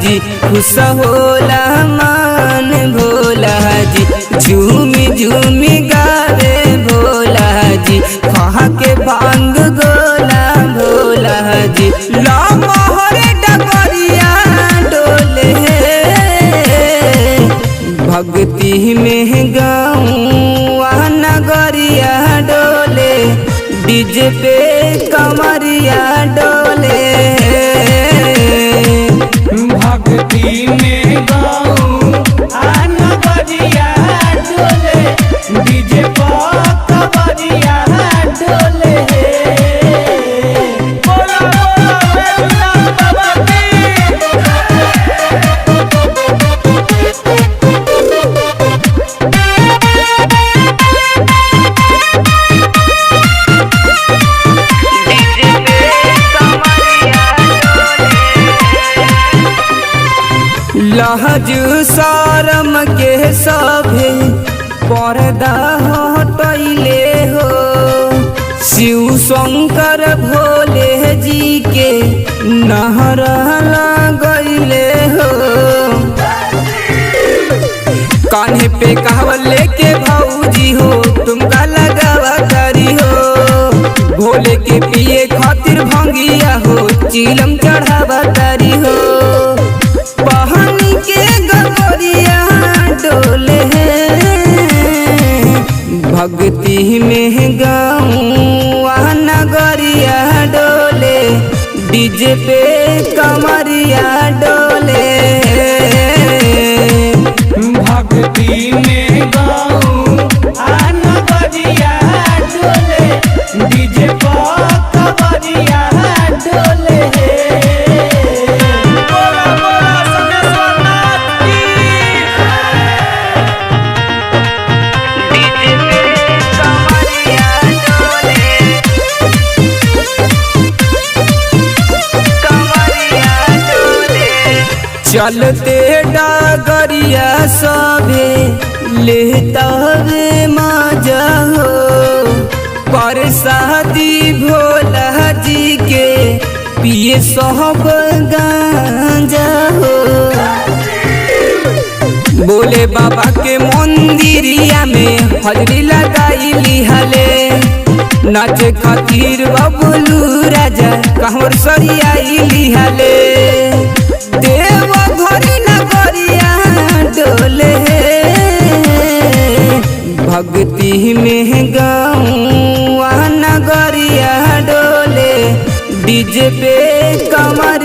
जी खुश होला मन भोला जी झूमी झूमी गावे भोला जी खा के भांग गोला भोला जी लमहर डगरिया डोले भक्ति में गाँव नगरिया डोले डीजे पे कमरिया डोले भक्ति में गाँव नगरिया डोले डीजे पे कमरिया डोले। बोला बोला बैजनाथ बाबा की। लहजू शरम के सभे पर्दा हटैले हो शिव शंकर भोले जी के नहर लगैले हो कान्हे पे कहवल लेके भौजी हो तुमका लगावा करी हो भोले के पिए खातिर भंगिया हो चिलम चढ़ावा करी हो पहनी के गगरिया डोले भक्ति में गाँव नगरिया डोले डीजे पे कमरिया डोले भक्ति में गाँव नगरिया डोले डीजे पे कमरिया डोले। बोला बोला समेश्वरनाथ की। डीजे पे कमरिया डोले कमरिया डोले चलते डगरिया सभे लेता वे मजा हो पर शादी भोला जी के पिए सब गांजा हो बोले बाबा के मंदिरिया में हजरी लगाई लिहले नाचे खातिर बबलू राजा कहवर सरियाई लिहले देव घरी नगरिया डोले भक्ति में गाँव नगरिया डोले डीजे पे कमर